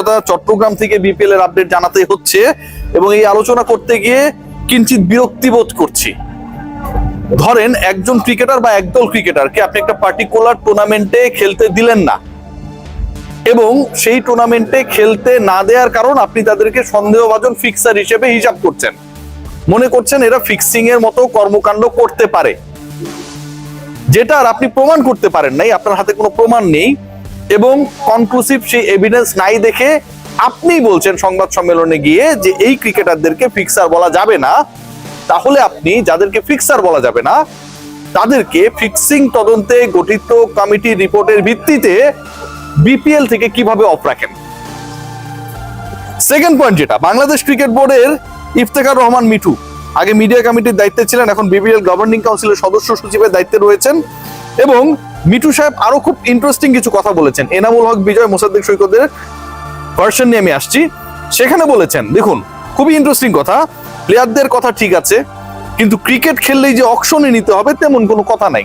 কথা, চট্টগ্রাম থেকে বিপিএল এর আপডেট জানাতে হচ্ছে এবং এই আলোচনা করতে গিয়ে কিঞ্চিত বিরক্তি বোধ করছি। ধরেন একজন ক্রিকেটার বা একদল ক্রিকেটারকে আপনি একটা পার্টিকুলার টুর্নামেন্টে খেলতে দিলেন না এবং সেই টুর্নামেন্টে খেলতে না দেওয়ার কারণ আপনি তাদেরকে সন্দেহভাজন ফিক্সার হিসেবে হিসাব করছেন, মনে করছেন এরা ফিক্সিং এর মতো কর্মকাণ্ড করতে পারে, যেটা আর আপনি প্রমাণ করতে পারেন নাই, আপনার হাতে কোনো প্রমাণ নেই এবং কনক্লুসিভ সেই এভিডেন্স নাই দেখে আপনি বলছেন সংবাদ সম্মেলনে গিয়ে যে এই ক্রিকেটারদেরকে ফিক্সার বলা যাবে না। তাহলে আপনি যাদেরকে ফিক্সার বলা যাবে না তাদেরকে ফিক্সিং তদন্তে গঠিত কমিটির রিপোর্টের ভিত্তিতে বিপিএল থেকে কিভাবে অফ রাখেন? সেকেন্ড পয়েন্ট, যেটা বাংলাদেশ ক্রিকেট বোর্ডের ইফতেখার রহমান মিঠু আগে মিডিয়া কমিটির দায়িত্বে ছিলেন, এখন বিপিএল গভর্নিং কাউন্সিলের সদস্য সচিবের দায়িত্বে রয়েছেন এবং মিঠু সাহেব আরো খুব ইন্টারেস্টিং কিছু কথা বলেছেন। এনামুল হক বিজয়, মোসাদ্দেক সৈকতের ভার্সন নিয়ে আমি আসছি। সেখানে বলেছেন, দেখুন খুবই ইন্টারেস্টিং কথা, প্লেয়ারদের কথা ঠিক আছে কিন্তু ক্রিকেট খেললেই যে অকশনে নিতে হবে তেমন কোনো কথা নাই।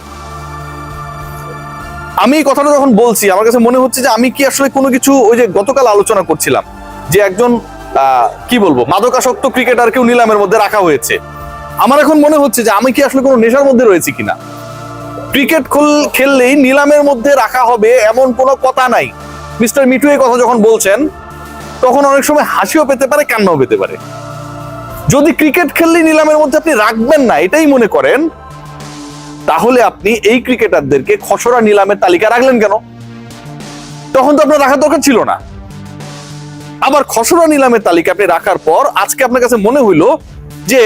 আমি এই কথাটা যখন বলছি আমার কাছে মনে হচ্ছে যে আমি কি আসলে কোনো কিছু, ওই যে গতকাল আলোচনা করছিলাম যে একজন কি বলবো মাদকাসক্ত ক্রিকেটারকেও নিলামের মধ্যে রাখা হয়েছে, আমার এখন মনে হচ্ছে যে আমি কি আসলে কোনো নেশার মধ্যে রয়েছি কিনা। ক্রিকেট খেললেই নিলামের মধ্যে রাখা হবে এমন কোনো কথা নাই। মিস্টার মিঠু এই কথা যখন বলছেন তখন অনেক সময় হাসিও পেতে পারে, কান্নাও পেতে পারে। যদি ক্রিকেট খেললেই নিলামের মধ্যে আপনি রাখবেন না এটাই মনে করেন, তাহলে আপনি এই ক্রিকেটারদেরকে খসড়া নিলামের তালিকা রাখলেন কেন? তখন তো আপনার রাখার দরকার ছিল না। আবার খসড়া নিলামের তালিকা আপনি রাখার পর আজকে আপনার কাছে মনে হইলো যে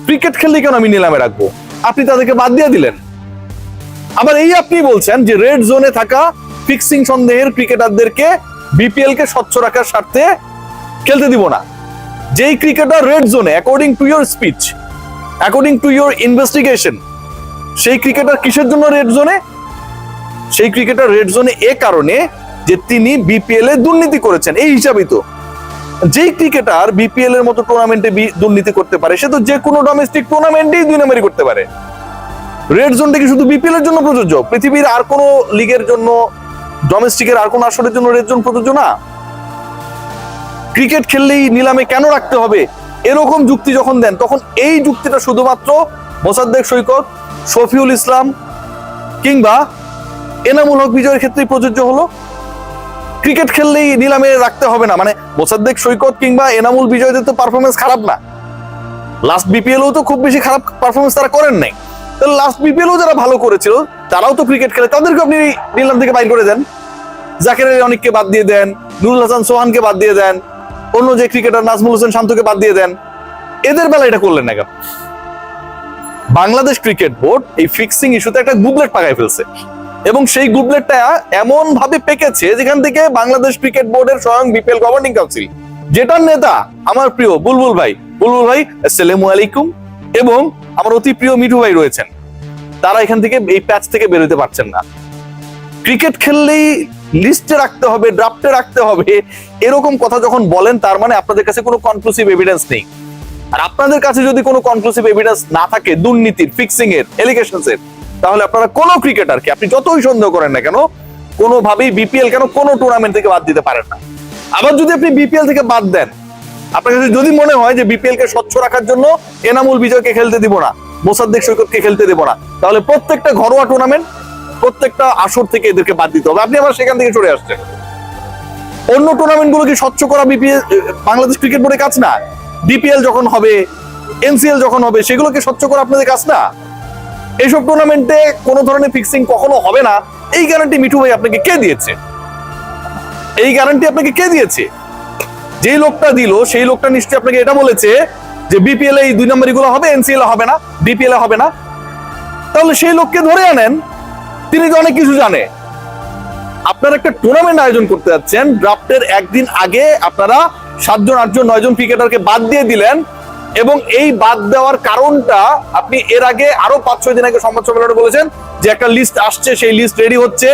ক্রিকেট খেললে কেন আমি নিলামে রাখবো, আপনি তাদেরকে বাদ দিয়ে দিলেন। আবার এই আপনি বলছেন যে রেড জোনে থাকা ফিক্সিং সন্দেহের ক্রিকেটারদেরকে বিপিএল কে স্বচ্ছ রাখার স্বার্থে খেলতে দিব না। যেই ক্রিকেটার রেড জোনে, according to your speech, according to your investigation, সেই ক্রিকেটার কিসের জন্য রেড জোনে? সেই ক্রিকেটার রেড জোনে এ কারণে যে তিনি বিপিএল এ দুর্নীতি করেছেন, এই হিসাবেই তো। যেই ক্রিকেটার বিপিএল এর মতো টুর্নামেন্টে দুর্নীতি করতে পারে সে তো যে কোনো ডোমেস্টিক টুর্নামেন্টেই দুই নম্বরই করতে পারে। রেড জোনটা কি শুধু বিপিএল এর জন্য প্রযোজ্য? পৃথিবীর আর কোনো লিগের জন্য, ডোমেস্টিকের আর কোনো আসরের জন্য রেড জোন প্রযোজ্য না? ক্রিকেট খেললেই নিলামে কেন রাখতে হবে এরকম যুক্তি যখন দেন তখন এই যুক্তিটা শুধুমাত্র মোসাদ্দেক সৈকত, শফিউল ইসলাম কিংবা এনামুল হক বিজয়ের ক্ষেত্রেই প্রযোজ্য হলো। ক্রিকেট খেললেই নিলামে রাখতে হবে না মানে মোসাদ্দেক সৈকত কিংবা এনামুল বিজয়দের তো পারফরমেন্স খারাপ না, লাস্ট বিপিএলও তো খুব বেশি খারাপ পারফরমেন্স তারা করেন নাই। তাহলে লাস্ট বিপিএলও যারা ভালো করেছিল তারাও তো ক্রিকেট খেলে, তাদেরকে আপনি নিলাম থেকে বাইর করে দেন। জাকের আলী অনেককে বাদ দিয়ে দেন, নুরুল হাসান সোহানকে বাদ দিয়ে দেন, অন্য যে ক্রিকেটার নাজমুল হোসেন শান্তকে বাদ দিয়ে দেন। এদের বেলা এটা করলেন না কেন? বাংলাদেশ ক্রিকেট বোর্ড এই ফিক্সিং ইস্যুতে একটা গুবলেট পাকায় ফেলছে এবং সেই গুবলেটটা এমন ভাবে পেকেছে যেখান থেকে বাংলাদেশ ক্রিকেট বোর্ডের স্বয়ং বিপিএল গভর্নিং কাউন্সিল, যেটার নেতা আমার প্রিয় বুলবুল ভাই আসসালামু আলাইকুম এবং আমার অতি প্রিয় মিঠু ভাই রয়েছেন, তারা এখান থেকে এই প্যাচ থেকে বেরোতে পারছেন না। ক্রিকেট খেললেই লিস্টে রাখতে হবে, ড্রাফটে রাখতে হবে, এরকম কথা যখন বলেন তার মানে আপনাদের কাছে কোনো কনক্লুসিভ এভিডেন্স নেই। আর আপনাদের কাছে যদি কোনো কনক্লুসিভ এভিডেন্স না থাকে দুর্নীতির, ফিক্সিং এর, এলিগেশনস এর, তাহলে আপনারা কোনো ক্রিকেটারকে আপনি যতই সন্দেহ করেন না কেন কোনোভাবেই বিপিএল কেন কোনো টুর্নামেন্ট থেকে বাদ দিতে পারেন না। আবার যদি আপনি বিপিএল থেকে বাদ দেন, আপনার কাছে যদি মনে হয় যে বিপিএল কে স্বচ্ছ রাখার জন্য এনামুল বিজয়কে খেলতে দিব না, মোসাদ্দেক সৈকতকে খেলতে দিব না, তাহলে প্রত্যেকটা ঘরোয়া টুর্নামেন্ট, প্রত্যেকটা আসর থেকে এদেরকে বাদ দিতে হবে। আপনি আবার সেখান থেকে চলে আসছেন। অন্য টুর্নামেন্ট গুলো কি স্বচ্ছ করা বিপিএল বাংলাদেশ ক্রিকেট বোর্ডের কাজ না? ডিপিএল যখন হবে, এনসিএল যখন হবে, সেগুলোকে স্বচ্ছ করা আপনাদের কাজ না? এইসব টুর্নামেন্টে কোনো ধরনের ফিক্সিং কখনো হবে না এই গ্যারান্টি মিঠু ভাই আপনাকে কে দিয়েছে? এই গ্যারান্টি আপনাকে কে দিয়েছে? যেই লোকটা দিল সেই লোকটা নিশ্চয়ই আপনাকে এটা বলেছে যে বিপিএল এই দুই নম্বরই গুলো হবে, এনসিএল হবে না, ডিপিএল হবে না। তাহলে সেই লোককে ধরে আনেন, তিনি তো অনেক কিছু জানে। আপনারা একটা টুর্নামেন্ট আয়োজন করতে যাচ্ছেন, ড্রাফটের একদিন আগে আপনারা 7 জন 8 জন 9 জন ক্রিকেটারকে বাদ দিয়ে দিলেন এবং এই বাদ দেওয়ার কারণটা আপনি এর আগে আরো 5-6 দিন আগে সংবাদ সম্মেলনে বলেছেন যে একটা লিস্ট আসছে, সেই লিস্ট রেডি হচ্ছে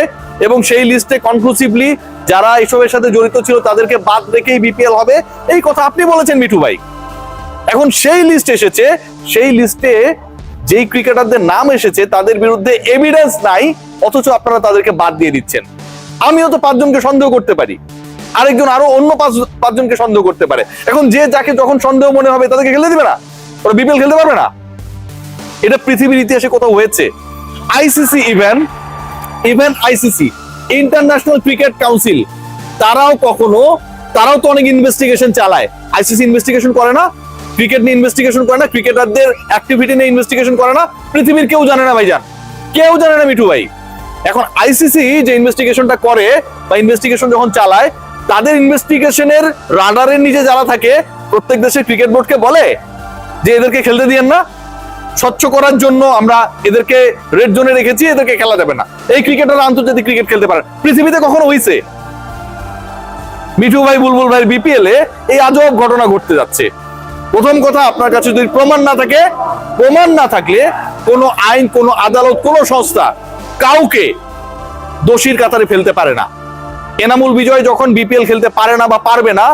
এবং সেই লিস্টে কনক্লুসিভলি যারা এসবের সাথে জড়িত ছিল তাদেরকে বাদ রেখেই বিপিএল হবে, এই কথা আপনি বলেছেন মিঠু ভাই। এখন সেই লিস্ট এসেছে, সেই লিস্টে যেই ক্রিকেটারদের নাম এসেছে তাদের বিরুদ্ধে এভিডেন্স নাই, অথচ আপনারা তাদেরকে বাদ দিয়ে দিচ্ছেন। আমিও তো 5 জনকে সন্দেহ করতে পারি, আরেকজন আরো অন্য পাঁচজনকে সন্দেহ করতে পারে। এখন যে যাকে যখন সন্দেহ মনে হবে তাদেরকে খেলতে দিবে না, ওরা বিপিএল খেলতে পারবে না। এটা পৃথিবীর ইতিহাসে কোথাও হয়েছে? ICC even ICC international cricket council তারাও তো অনেক ইনভেস্টিগেশন চালায়। আইসিসি ইনভেস্টিগেশন করে না, ক্রিকেট নিয়ে ইনভেস্টিগেশন করে না, ক্রিকেটারদের অ্যাক্টিভিটি নিয়ে ইনভেস্টিগেশন করে না? পৃথিবীর কেউ জানে না ভাইজান, কেউ জানে না মিঠু ভাই। এখন আইসিসি যে ইনভেস্টিগেশনটা করে বা ইনভেস্টিগেশন যখন চালায়, তাদের ইনভেস্টিগেশনের রাডারের নিচে যারা থাকে প্রত্যেক দেশের ক্রিকেট বোর্ডকে বলে যে এদেরকে খেলতে দিয়েন না, স্বচ্ছ করার জন্য আমরা এদেরকে রেড জোনে রেখেছি, এদেরকে খেলা যাবে না। এই ক্রিকেটাররা আন্তর্জাতিক ক্রিকেট খেলতে পারে? পৃথিবীতে কখনো হয়েছে? মিঠু ভাই, বুলবুল ভাই বিপিএল এ এই আজব ঘটনা ঘটতে যাচ্ছে। প্রথম কথা, আপনার কাছে যদি প্রমাণ না থাকলে কোনো আইন, কোনো আদালত, কোনো সংস্থা কাউকে দোষীর কাতারে ফেলতে পারে না। এনামুল বিজয় যখন বিপিএল খেলতে পারে না বা পারবে না,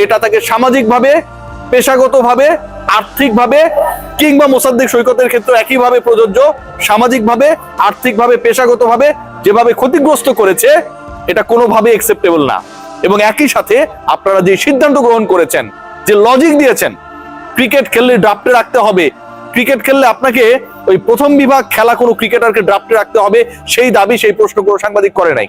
এটা তাকে সামাজিকভাবে, পেশাগতভাবে, আর্থিকভাবে কিংবা মোসাদ্দেক সৈকতের ক্ষেত্রে একইভাবে প্রযোজ্য, সামাজিকভাবে, আর্থিকভাবে, পেশাগতভাবে যেভাবে ক্ষতিগ্রস্ত করেছে, এটা কোনোভাবে অ্যাকসেপ্টেবল না। এবং একই সাথে আপনারা যে সিদ্ধান্ত গ্রহণ করেছেন, যে লজিক দিয়েছেন, ক্রিকেট খেললে ড্রাফটে রাখতে হবে, ক্রিকেট খেললে আপনাকে ওই প্রথম বিভাগ খেলা কোনো ক্রিকেটারকে ড্রাফটে রাখতে হবে, সেই দাবি, সেই প্রশ্ন কোনো সাংবাদিক করে নাই।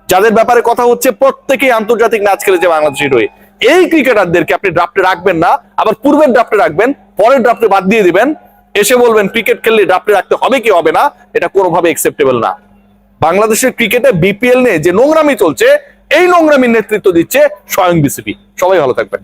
যাদের ব্যাপারে কথা হচ্ছে প্রত্যেকেই আন্তর্জাতিক ম্যাচ খেলেছে বাংলাদেশের হয়ে। এই ক্রিকেটারদেরকে আপনি ড্রাফটে রাখবেন না, আবার পূর্বের ড্রাফটে রাখবেন, পরের ড্রাফটে বাদ দিয়ে দিবেন, এসে বলবেন ক্রিকেট খেললে ড্রাফটে রাখতে হবে কি হবে না, এটা কোনোভাবে অ্যাকসেপ্টেবল না। বাংলাদেশের ক্রিকেটে বিপিএল নিয়ে যে নোংরামি চলছে, এই নোংরামির নেতৃত্ব দিচ্ছে স্বয়ং বিসিবি। সবাই ভালো থাকবেন।